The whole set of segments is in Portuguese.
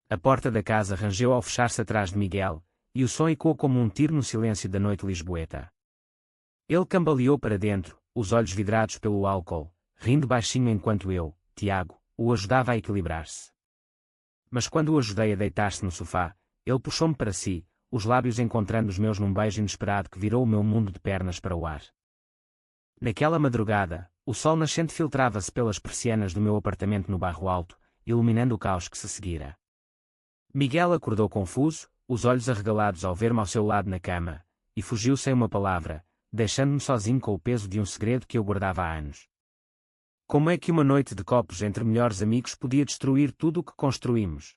A porta da casa rangeu ao fechar-se atrás de Miguel, e o som ecoou como um tiro no silêncio da noite lisboeta. Ele cambaleou para dentro, os olhos vidrados pelo álcool, rindo baixinho enquanto eu, Tiago, o ajudava a equilibrar-se. Mas quando o ajudei a deitar-se no sofá, ele puxou-me para si, os lábios encontrando os meus num beijo inesperado que virou o meu mundo de pernas para o ar. Naquela madrugada, o sol nascente filtrava-se pelas persianas do meu apartamento no Bairro Alto, iluminando o caos que se seguira. Miguel acordou confuso, os olhos arregalados ao ver-me ao seu lado na cama, e fugiu sem uma palavra, deixando-me sozinho com o peso de um segredo que eu guardava há anos. Como é que uma noite de copos entre melhores amigos podia destruir tudo o que construímos?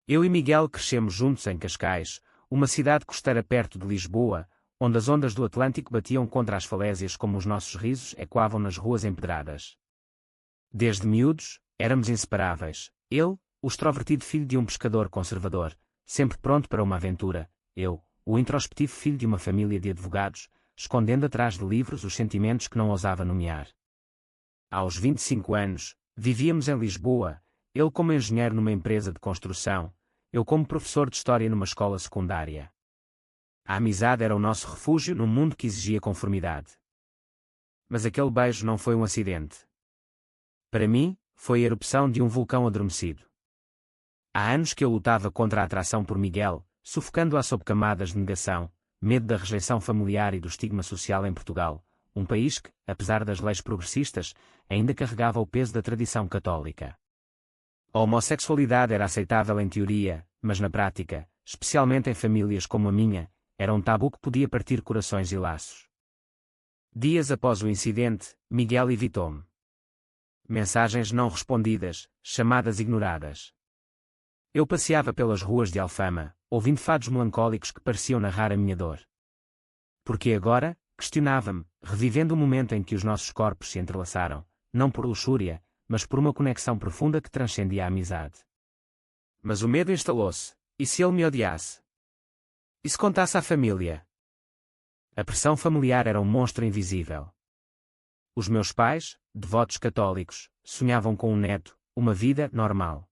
Eu e Miguel crescemos juntos em Cascais, uma cidade costeira perto de Lisboa, onde as ondas do Atlântico batiam contra as falésias como os nossos risos ecoavam nas ruas empedradas. Desde miúdos, éramos inseparáveis. Ele, o extrovertido filho de um pescador conservador, sempre pronto para uma aventura; eu, o introspectivo filho de uma família de advogados, escondendo atrás de livros os sentimentos que não ousava nomear. Aos 25 anos, vivíamos em Lisboa, ele como engenheiro numa empresa de construção, eu como professor de história numa escola secundária. A amizade era o nosso refúgio num mundo que exigia conformidade. Mas aquele beijo não foi um acidente. Para mim, foi a erupção de um vulcão adormecido. Há anos que eu lutava contra a atração por Miguel, sufocando-a sob camadas de negação, medo da rejeição familiar e do estigma social em Portugal, um país que, apesar das leis progressistas, ainda carregava o peso da tradição católica. A homossexualidade era aceitável em teoria, mas na prática, especialmente em famílias como a minha, era um tabu que podia partir corações e laços. Dias após o incidente, Miguel evitou-me. Mensagens não respondidas, chamadas ignoradas. Eu passeava pelas ruas de Alfama, ouvindo fados melancólicos que pareciam narrar a minha dor. Porque agora, questionava-me, revivendo o momento em que os nossos corpos se entrelaçaram, não por luxúria, mas por uma conexão profunda que transcendia a amizade. Mas o medo instalou-se. E se ele me odiasse? E se contasse à família? A pressão familiar era um monstro invisível. Os meus pais, devotos católicos, sonhavam com um neto, uma vida normal.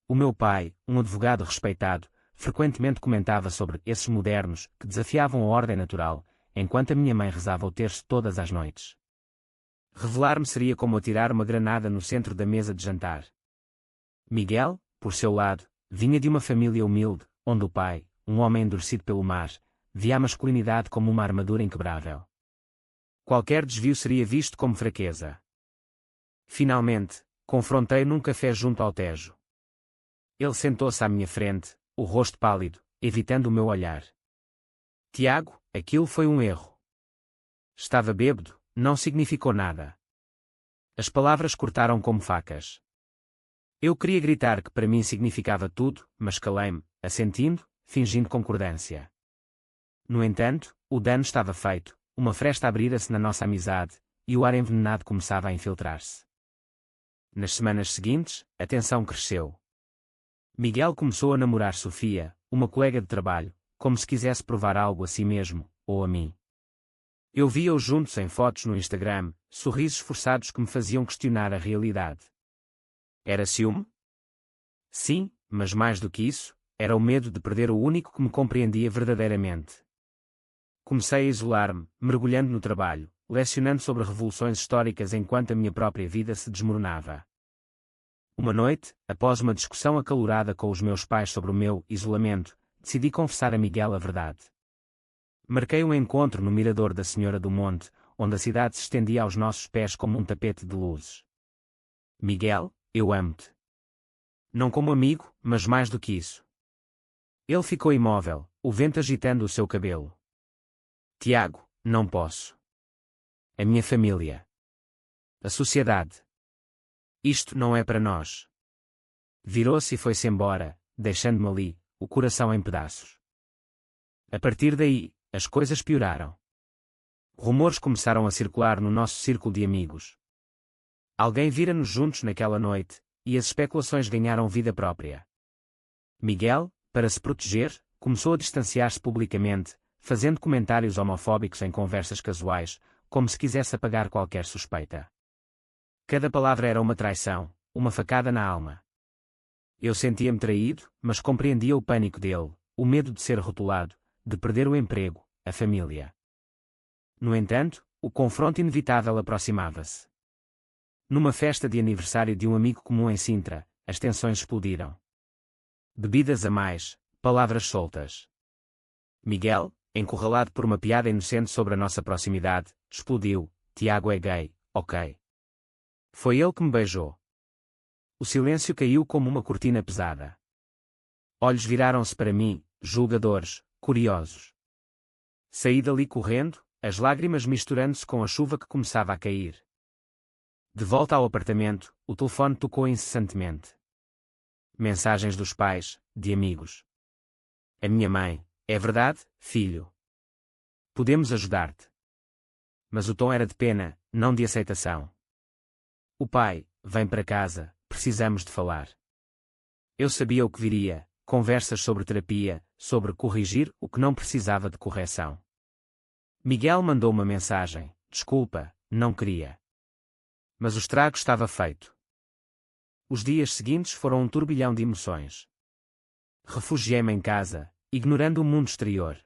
O meu pai, um advogado respeitado, frequentemente comentava sobre esses modernos que desafiavam a ordem natural, enquanto a minha mãe rezava o terço todas as noites. Revelar-me seria como atirar uma granada no centro da mesa de jantar. Miguel, por seu lado, vinha de uma família humilde, onde o pai, um homem endurecido pelo mar, via a masculinidade como uma armadura inquebrável. Qualquer desvio seria visto como fraqueza. Finalmente, confrontei-o num café junto ao Tejo. Ele sentou-se à minha frente, o rosto pálido, evitando o meu olhar. Tiago, aquilo foi um erro. Estava bêbado, não significou nada. As palavras cortaram como facas. Eu queria gritar que para mim significava tudo, mas calei-me, assentindo, fingindo concordância. No entanto, o dano estava feito, uma fresta abrira-se na nossa amizade, e o ar envenenado começava a infiltrar-se. Nas semanas seguintes, a tensão cresceu. Miguel começou a namorar Sofia, uma colega de trabalho, como se quisesse provar algo a si mesmo, ou a mim. Eu via-os juntos em fotos no Instagram, sorrisos forçados que me faziam questionar a realidade. Era ciúme? Sim, mas mais do que isso, era o medo de perder o único que me compreendia verdadeiramente. Comecei a isolar-me, mergulhando no trabalho, lecionando sobre revoluções históricas enquanto a minha própria vida se desmoronava. Uma noite, após uma discussão acalorada com os meus pais sobre o meu isolamento, decidi confessar a Miguel a verdade. Marquei um encontro no Mirador da Senhora do Monte, onde a cidade se estendia aos nossos pés como um tapete de luzes. Miguel, eu amo-te. Não como amigo, mas mais do que isso. Ele ficou imóvel, o vento agitando o seu cabelo. Tiago, não posso. A minha família. A sociedade. Isto não é para nós. Virou-se e foi-se embora, deixando-me ali, o coração em pedaços. A partir daí, as coisas pioraram. Rumores começaram a circular no nosso círculo de amigos. Alguém vira-nos juntos naquela noite, e as especulações ganharam vida própria. Miguel, para se proteger, começou a distanciar-se publicamente, fazendo comentários homofóbicos em conversas casuais, como se quisesse apagar qualquer suspeita. Cada palavra era uma traição, uma facada na alma. Eu sentia-me traído, mas compreendia o pânico dele, o medo de ser rotulado, de perder o emprego, a família. No entanto, o confronto inevitável aproximava-se. Numa festa de aniversário de um amigo comum em Sintra, as tensões explodiram. Bebidas a mais, palavras soltas. Miguel, encurralado por uma piada inocente sobre a nossa proximidade, explodiu: Tiago é gay, ok. Foi ele que me beijou. O silêncio caiu como uma cortina pesada. Olhos viraram-se para mim, julgadores, curiosos. Saí dali correndo, as lágrimas misturando-se com a chuva que começava a cair. De volta ao apartamento, o telefone tocou incessantemente. Mensagens dos pais, de amigos. A minha mãe: é verdade, filho. Podemos ajudar-te. Mas o tom era de pena, não de aceitação. O pai: vem para casa, precisamos de falar. Eu sabia o que viria, conversas sobre terapia, sobre corrigir o que não precisava de correção. Miguel mandou uma mensagem: desculpa, não queria. Mas o estrago estava feito. Os dias seguintes foram um turbilhão de emoções. Refugiei-me em casa, ignorando o mundo exterior.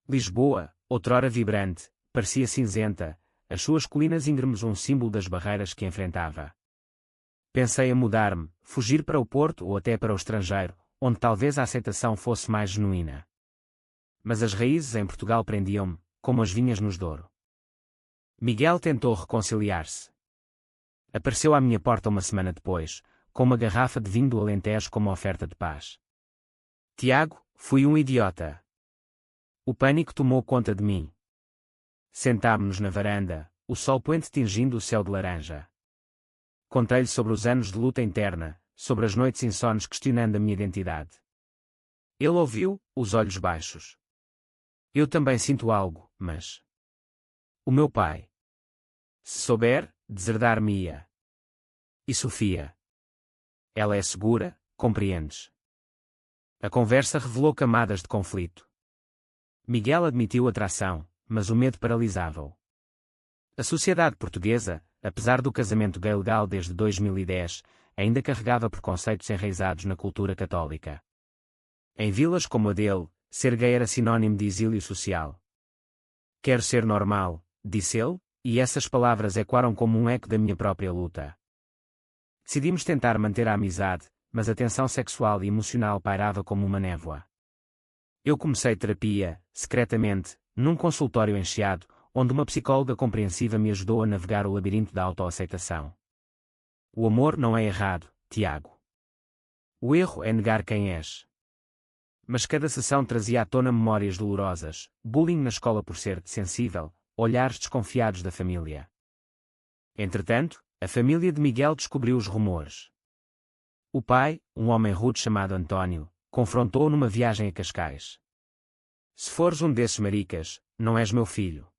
Lisboa, outrora vibrante, parecia cinzenta, as suas colinas íngremes um símbolo das barreiras que enfrentava. Pensei em mudar-me, fugir para o Porto ou até para o estrangeiro, onde talvez a aceitação fosse mais genuína. Mas as raízes em Portugal prendiam-me, como as vinhas nos Douro. Miguel tentou reconciliar-se. Apareceu à minha porta uma semana depois, com uma garrafa de vinho do Alentejo como oferta de paz. Tiago, fui um idiota. O pânico tomou conta de mim. Sentámo-nos na varanda, o sol poente tingindo o céu de laranja. Contei-lhe sobre os anos de luta interna, sobre as noites insones questionando a minha identidade. Ele ouviu, os olhos baixos. Eu também sinto algo, mas... o meu pai. Se souber, deserdar-me-ia. E Sofia? Ela é segura, compreendes? A conversa revelou camadas de conflito. Miguel admitiu atração, mas o medo paralisava-o. A sociedade portuguesa, apesar do casamento gay legal desde 2010, ainda carregava preconceitos enraizados na cultura católica. Em vilas como a dele, ser gay era sinônimo de exílio social. Quero ser normal, disse ele, e essas palavras ecoaram como um eco da minha própria luta. Decidimos tentar manter a amizade, mas a tensão sexual e emocional pairava como uma névoa. Eu comecei terapia, secretamente, num consultório em Chiado, onde uma psicóloga compreensiva me ajudou a navegar o labirinto da autoaceitação. O amor não é errado, Tiago. O erro é negar quem és. Mas cada sessão trazia à tona memórias dolorosas, bullying na escola por ser sensível, olhares desconfiados da família. Entretanto, a família de Miguel descobriu os rumores. O pai, um homem rude chamado António, confrontou-o numa viagem a Cascais. Se fores um desses maricas, não és meu filho.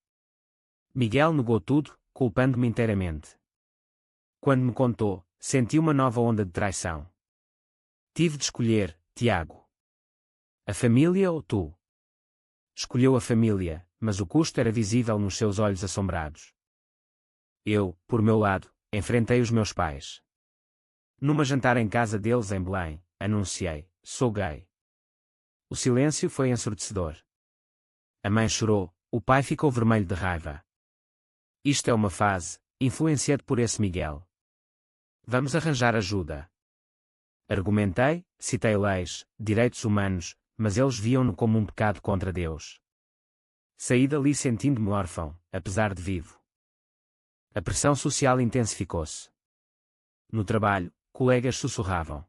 Miguel negou tudo, culpando-me inteiramente. Quando me contou, senti uma nova onda de traição. Tive de escolher, Tiago. A família ou tu? Escolheu a família, mas o custo era visível nos seus olhos assombrados. Eu, por meu lado, enfrentei os meus pais. Numa jantar em casa deles em Belém, anunciei: sou gay. O silêncio foi ensurdecedor. A mãe chorou, o pai ficou vermelho de raiva. Isto é uma fase, influenciado por esse Miguel. Vamos arranjar ajuda. Argumentei, citei leis, direitos humanos, mas eles viam-no como um pecado contra Deus. Saí dali sentindo-me órfão, apesar de vivo. A pressão social intensificou-se. No trabalho, colegas sussurravam.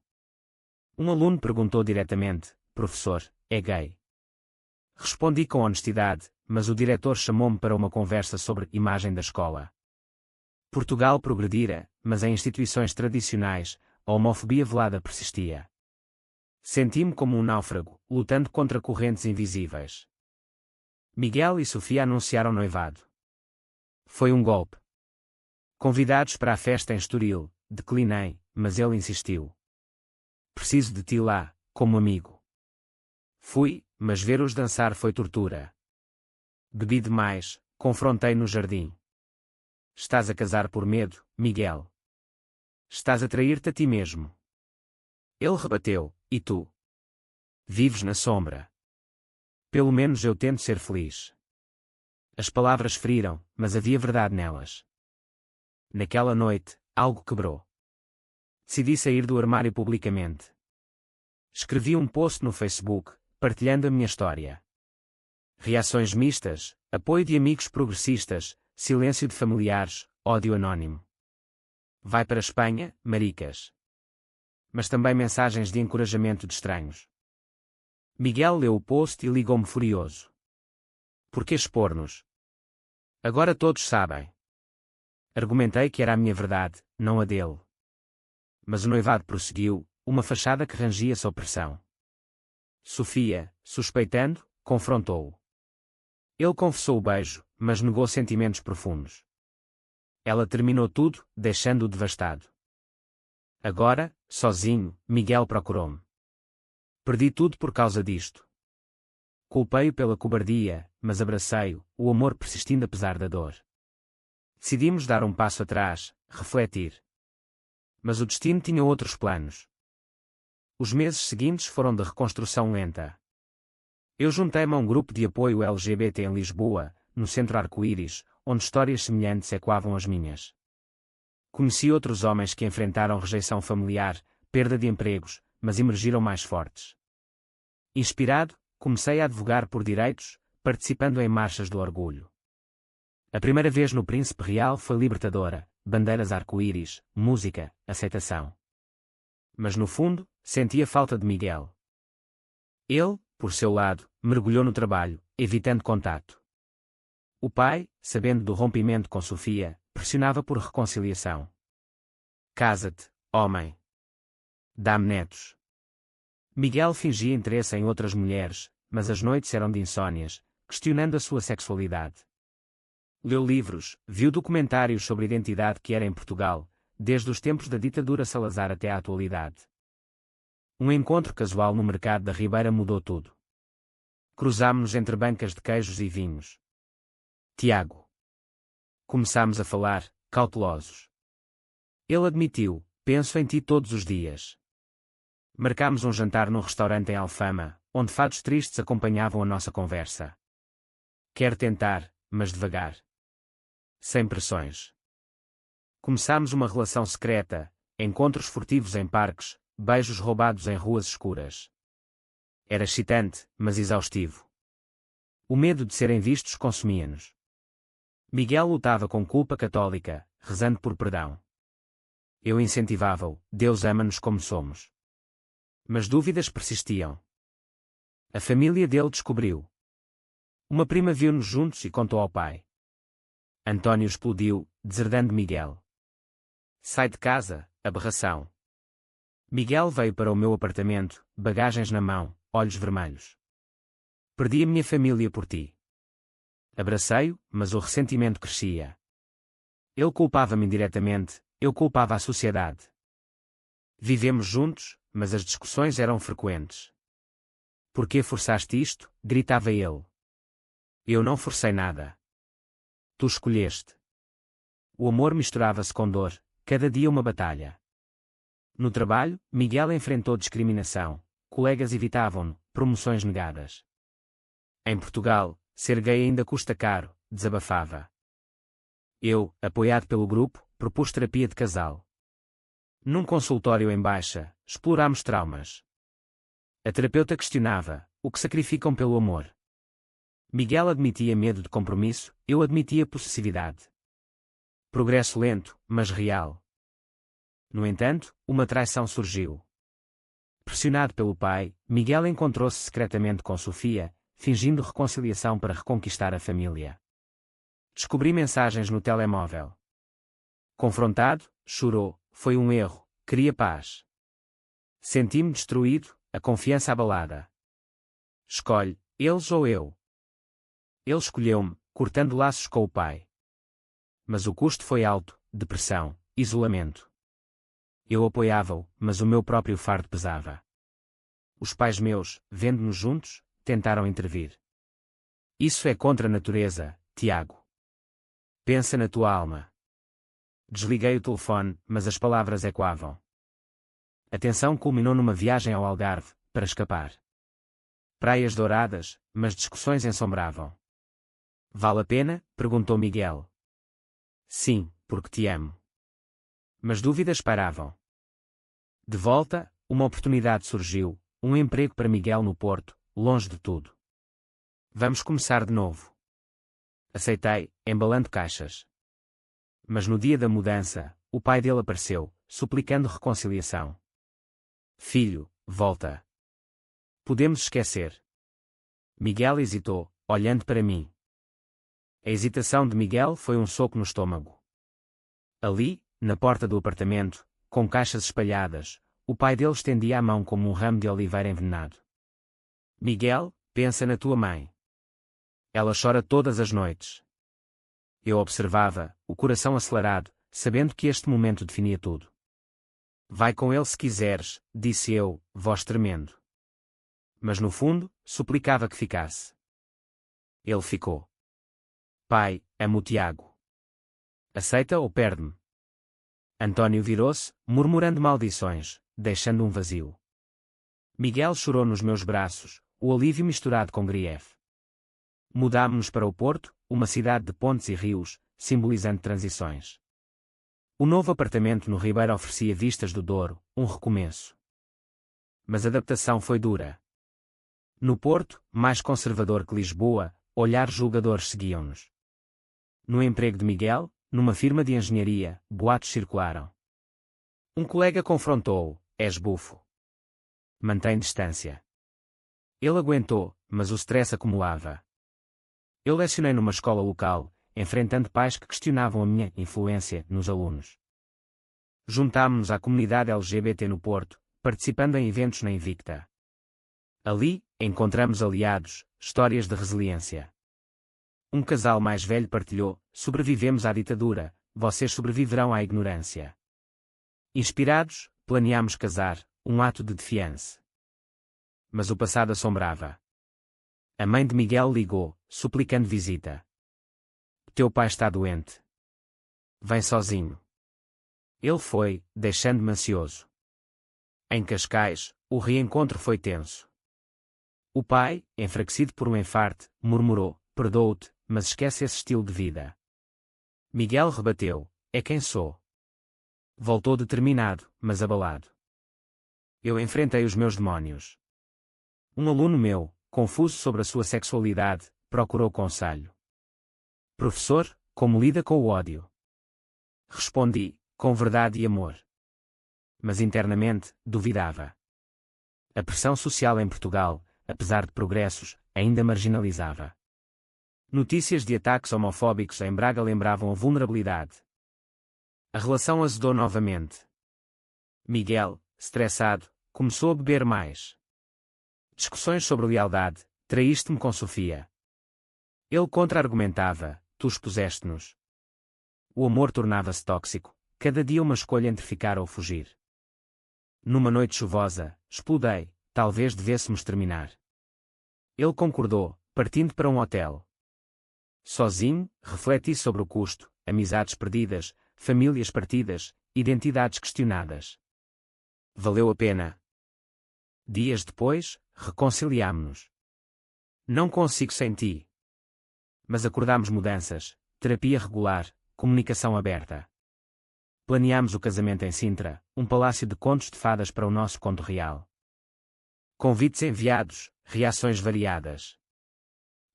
Um aluno perguntou diretamente: professor, é gay? Respondi com honestidade, mas o diretor chamou-me para uma conversa sobre imagem da escola. Portugal progredira, mas em instituições tradicionais, a homofobia velada persistia. Senti-me como um náufrago, lutando contra correntes invisíveis. Miguel e Sofia anunciaram noivado. Foi um golpe. Convidados para a festa em Estoril, declinei, mas ele insistiu. Preciso de ti lá, como amigo. Fui, mas ver-os dançar foi tortura. Bebi demais, confrontei no jardim. Estás a casar por medo, Miguel. Estás a trair-te a ti mesmo. Ele rebateu: e tu? Vives na sombra. Pelo menos eu tento ser feliz. As palavras feriram, mas havia verdade nelas. Naquela noite, algo quebrou. Decidi sair do armário publicamente. Escrevi um post no Facebook, partilhando a minha história. Reações mistas, apoio de amigos progressistas, silêncio de familiares, ódio anónimo. Vai para a Espanha, maricas. Mas também mensagens de encorajamento de estranhos. Miguel leu o post e ligou-me furioso. Por que expor-nos? Agora todos sabem. Argumentei que era a minha verdade, não a dele. Mas o noivado prosseguiu, uma fachada que rangia sob pressão. Sofia, suspeitando, confrontou-o. Ele confessou o beijo, mas negou sentimentos profundos. Ela terminou tudo, deixando-o devastado. Agora, sozinho, Miguel procurou-me. Perdi tudo por causa disto. Culpei-o pela cobardia, mas abracei-o, o amor persistindo apesar da dor. Decidimos dar um passo atrás, refletir. Mas o destino tinha outros planos. Os meses seguintes foram de reconstrução lenta. Eu juntei-me a um grupo de apoio LGBT em Lisboa, no Centro Arco-Íris, onde histórias semelhantes ecoavam as minhas. Conheci outros homens que enfrentaram rejeição familiar, perda de empregos, mas emergiram mais fortes. Inspirado, comecei a advogar por direitos, participando em marchas do orgulho. A primeira vez no Príncipe Real foi libertadora, bandeiras arco-íris, música, aceitação. Mas no fundo, sentia falta de Miguel. Ele, por seu lado, mergulhou no trabalho, evitando contato. O pai, sabendo do rompimento com Sofia, pressionava por reconciliação. Casa-te, homem. Dá-me netos. Miguel fingia interesse em outras mulheres, mas as noites eram de insônias, questionando a sua sexualidade. Leu livros, viu documentários sobre a identidade que era em Portugal, desde os tempos da ditadura Salazar até à atualidade. Um encontro casual no mercado da Ribeira mudou tudo. Cruzámo-nos entre bancas de queijos e vinhos. Tiago. Começámos a falar, cautelosos. Ele admitiu: penso em ti todos os dias. Marcámos um jantar num restaurante em Alfama, onde fados tristes acompanhavam a nossa conversa. Quero tentar, mas devagar. Sem pressões. Começámos uma relação secreta, encontros furtivos em parques, beijos roubados em ruas escuras. Era excitante, mas exaustivo. O medo de serem vistos consumia-nos. Miguel lutava com culpa católica, rezando por perdão. Eu incentivava-o: Deus ama-nos como somos. Mas dúvidas persistiam. A família dele descobriu. Uma prima viu-nos juntos e contou ao pai. António explodiu, deserdando Miguel. Sai de casa, aberração. Miguel veio para o meu apartamento, bagagens na mão, olhos vermelhos. Perdi a minha família por ti. Abracei-o, mas o ressentimento crescia. Ele culpava-me indiretamente, eu culpava a sociedade. Vivemos juntos, mas as discussões eram frequentes. Por que forçaste isto? Gritava ele. Eu não forcei nada. Tu escolheste. O amor misturava-se com dor, cada dia uma batalha. No trabalho, Miguel enfrentou discriminação, colegas evitavam-no, promoções negadas. Em Portugal, ser gay ainda custa caro, desabafava. Eu, apoiado pelo grupo, propus terapia de casal. Num consultório em Baixa, explorámos traumas. A terapeuta questionava: o que sacrificam pelo amor? Miguel admitia medo de compromisso, eu admitia possessividade. Progresso lento, mas real. No entanto, uma traição surgiu. Pressionado pelo pai, Miguel encontrou-se secretamente com Sofia, fingindo reconciliação para reconquistar a família. Descobri mensagens no telemóvel. Confrontado, chorou: foi um erro, queria paz. Senti-me destruído, a confiança abalada. Escolhe, eles ou eu. Ele escolheu-me, cortando laços com o pai. Mas o custo foi alto: depressão, isolamento. Eu apoiava-o, mas o meu próprio fardo pesava. Os pais meus, vendo-nos juntos, tentaram intervir. Isso é contra a natureza, Tiago. Pensa na tua alma. Desliguei o telefone, mas as palavras ecoavam. A tensão culminou numa viagem ao Algarve, para escapar. Praias douradas, mas discussões ensombravam. Vale a pena? Perguntou Miguel. Sim, porque te amo. Mas dúvidas pairavam. De volta, uma oportunidade surgiu, um emprego para Miguel no Porto, longe de tudo. Vamos começar de novo. Aceitei, embalando caixas. Mas no dia da mudança, o pai dele apareceu, suplicando reconciliação. Filho, volta. Podemos esquecer. Miguel hesitou, olhando para mim. A hesitação de Miguel foi um soco no estômago. Ali, na porta do apartamento, com caixas espalhadas, o pai dele estendia a mão como um ramo de oliveira envenenado. Miguel, pensa na tua mãe. Ela chora todas as noites. Eu observava, o coração acelerado, sabendo que este momento definia tudo. Vai com ele se quiseres, disse eu, voz tremendo. Mas no fundo, suplicava que ficasse. Ele ficou. Pai, amo o Tiago. Aceita ou perde-me? António virou-se, murmurando maldições, deixando um vazio. Miguel chorou nos meus braços, o alívio misturado com grief. Mudámo-nos para o Porto, uma cidade de pontes e rios, simbolizando transições. O novo apartamento no Ribeiro oferecia vistas do Douro, um recomeço. Mas a adaptação foi dura. No Porto, mais conservador que Lisboa, olhares julgadores seguiam-nos. No emprego de Miguel, numa firma de engenharia, boatos circularam. Um colega confrontou-o, és bufo. Mantém distância. Ele aguentou, mas o stress acumulava. Eu lecionei numa escola local, enfrentando pais que questionavam a minha influência nos alunos. Juntámo-nos à comunidade LGBT no Porto, participando em eventos na Invicta. Ali, encontramos aliados, histórias de resiliência. Um casal mais velho partilhou, sobrevivemos à ditadura, vocês sobreviverão à ignorância. Inspirados, planeámos casar, um ato de defiança. Mas o passado assombrava. A mãe de Miguel ligou, suplicando visita. Teu pai está doente. Vem sozinho. Ele foi, deixando-me ansioso. Em Cascais, o reencontro foi tenso. O pai, enfraquecido por um enfarte, murmurou, perdoo-te, mas esquece esse estilo de vida. Miguel rebateu, é quem sou. Voltou determinado, mas abalado. Eu enfrentei os meus demónios. Um aluno meu, confuso sobre a sua sexualidade, procurou conselho. Professor, como lida com o ódio? Respondi, com verdade e amor. Mas internamente, duvidava. A pressão social em Portugal, apesar de progressos, ainda marginalizava. Notícias de ataques homofóbicos em Braga lembravam a vulnerabilidade. A relação azedou novamente. Miguel, estressado, começou a beber mais. Discussões sobre lealdade, traíste-me com Sofia. Ele contra-argumentava, tu expuseste-nos. O amor tornava-se tóxico, cada dia uma escolha entre ficar ou fugir. Numa noite chuvosa, explodei, talvez devêssemos terminar. Ele concordou, partindo para um hotel. Sozinho, refleti sobre o custo, amizades perdidas, famílias partidas, identidades questionadas. Valeu a pena. Dias depois, reconciliámo-nos. Não consigo sem ti. Mas acordámos mudanças, terapia regular, comunicação aberta. Planeámos o casamento em Sintra, um palácio de contos de fadas para o nosso conto real. Convites enviados, reações variadas.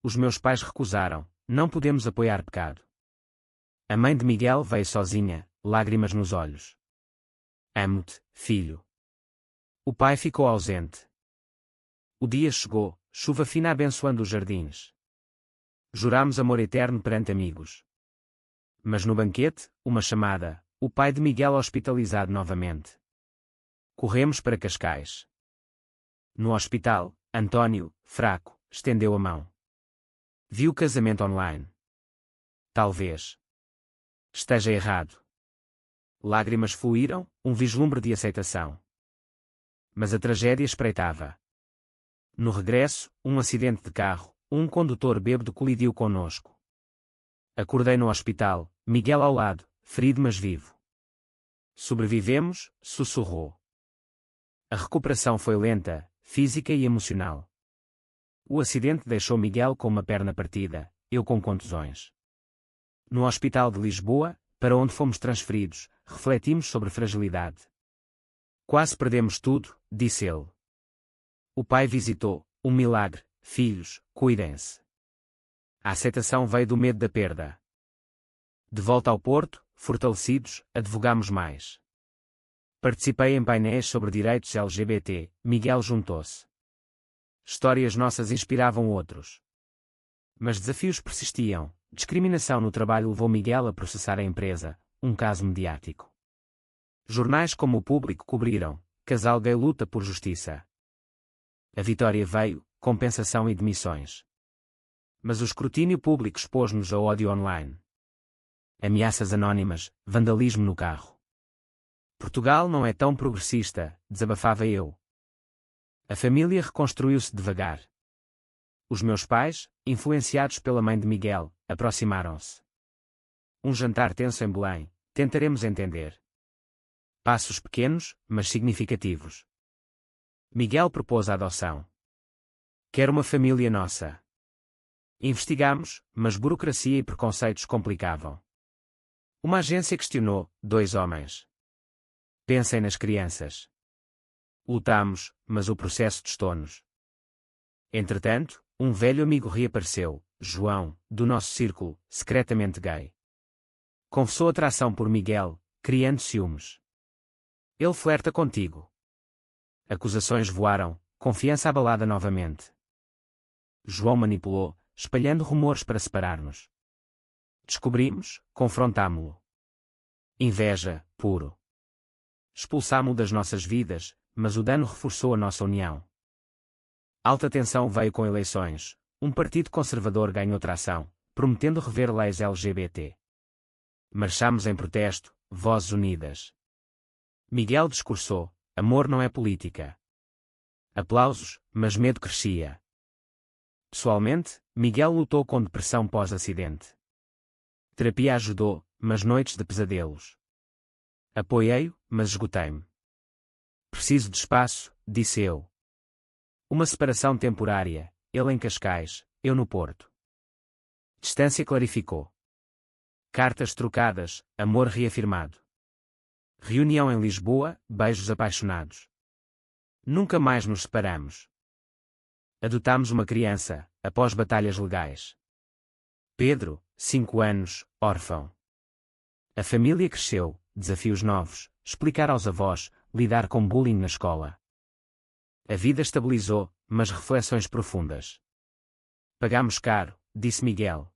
Os meus pais recusaram, não podemos apoiar pecado. A mãe de Miguel veio sozinha, lágrimas nos olhos. Amo-te, filho. O pai ficou ausente. O dia chegou, chuva fina abençoando os jardins. Jurámos amor eterno perante amigos. Mas no banquete, uma chamada, o pai de Miguel hospitalizado novamente. Corremos para Cascais. No hospital, António, fraco, estendeu a mão. Viu o casamento online. Talvez esteja errado. Lágrimas fluíram, um vislumbre de aceitação. Mas a tragédia espreitava. No regresso, um acidente de carro, um condutor bêbado colidiu conosco. Acordei no hospital, Miguel ao lado, ferido mas vivo. Sobrevivemos, sussurrou. A recuperação foi lenta, física e emocional. O acidente deixou Miguel com uma perna partida, eu com contusões. No hospital de Lisboa, para onde fomos transferidos, refletimos sobre a fragilidade. Quase perdemos tudo, disse ele. O pai visitou, um milagre, filhos, cuidem-se. A aceitação veio do medo da perda. De volta ao Porto, fortalecidos, advogamos mais. Participei em painéis sobre direitos LGBT, Miguel juntou-se. Histórias nossas inspiravam outros. Mas desafios persistiam, discriminação no trabalho levou Miguel a processar a empresa, um caso mediático. Jornais como o Público cobriram, casal gay luta por justiça. A vitória veio, compensação e demissões. Mas o escrutínio público expôs-nos ao ódio online. Ameaças anónimas, vandalismo no carro. Portugal não é tão progressista, desabafava eu. A família reconstruiu-se devagar. Os meus pais, influenciados pela mãe de Miguel, aproximaram-se. Um jantar tenso em Belém, tentaremos entender. Passos pequenos, mas significativos. Miguel propôs a adoção. Quero uma família nossa. Investigamos, mas burocracia e preconceitos complicavam. Uma agência questionou, 2 homens. Pensem nas crianças. Lutamos, mas o processo testou-nos. Entretanto, um velho amigo reapareceu, João, do nosso círculo, secretamente gay. Confessou atração por Miguel, criando ciúmes. Ele flerta contigo. Acusações voaram, confiança abalada novamente. João manipulou, espalhando rumores para separar-nos. Descobrimos, confrontámo-lo. Inveja, puro. Expulsámo-lo das nossas vidas, mas o dano reforçou a nossa união. Alta tensão veio com eleições, um partido conservador ganhou tração, prometendo rever leis LGBT. Marchamos em protesto, vozes unidas. Miguel discursou, amor não é política. Aplausos, mas medo crescia. Pessoalmente, Miguel lutou com depressão pós-acidente. Terapia ajudou, mas noites de pesadelos. Apoiei-o, mas esgotei-me. Preciso de espaço, disse eu. Uma separação temporária, ele em Cascais, eu no Porto. Distância clarificou. Cartas trocadas, amor reafirmado. Reunião em Lisboa, beijos apaixonados. Nunca mais nos separamos. Adotámos uma criança, após batalhas legais. Pedro, 5 anos, órfão. A família cresceu, desafios novos, explicar aos avós, lidar com bullying na escola. A vida estabilizou, mas reflexões profundas. Pagámos caro, disse Miguel.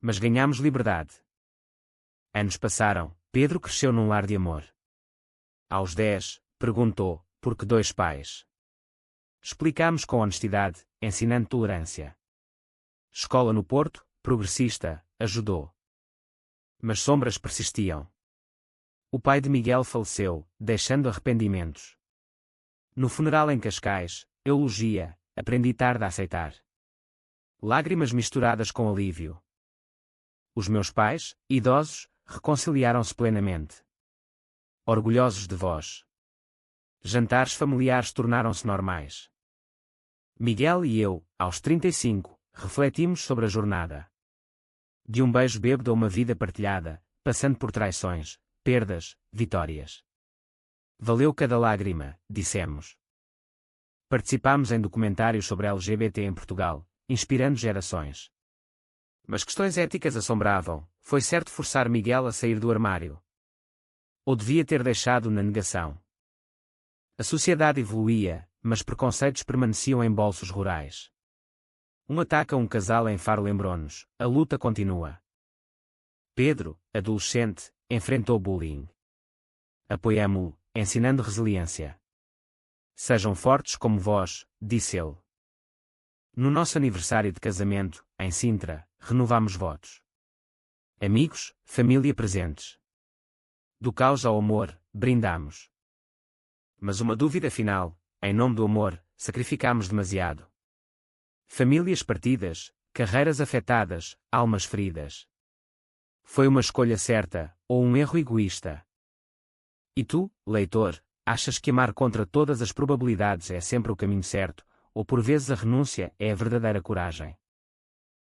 Mas ganhámos liberdade. Anos passaram, Pedro cresceu num lar de amor. Aos 10, perguntou, por que 2 pais? Explicámos com honestidade, ensinando tolerância. Escola no Porto, progressista, ajudou. Mas sombras persistiam. O pai de Miguel faleceu, deixando arrependimentos. No funeral em Cascais, eulogia, aprendi tarde a aceitar. Lágrimas misturadas com alívio. Os meus pais, idosos, reconciliaram-se plenamente. Orgulhosos de vós. Jantares familiares tornaram-se normais. Miguel e eu, aos 35, refletimos sobre a jornada. De um beijo bêbado a uma vida partilhada, passando por traições, perdas, vitórias. Valeu cada lágrima, dissemos. Participámos em documentários sobre LGBT em Portugal, inspirando gerações. Mas questões éticas assombravam, foi certo forçar Miguel a sair do armário? Ou devia ter deixado na negação? A sociedade evoluía, mas preconceitos permaneciam em bolsos rurais. Um ataque a um casal em Faro lembrou-nos, a luta continua. Pedro, adolescente, enfrentou bullying. Apoiamo-o, ensinando resiliência. Sejam fortes como vós, disse ele. No nosso aniversário de casamento, em Sintra, renovamos votos. Amigos, família presentes. Do caos ao amor, brindamos. Mas uma dúvida final, em nome do amor, sacrificamos demasiado. Famílias partidas, carreiras afetadas, almas feridas. Foi uma escolha certa, ou um erro egoísta? E tu, leitor, Achas que amar contra todas as probabilidades é sempre o caminho certo, ou por vezes a renúncia é a verdadeira coragem?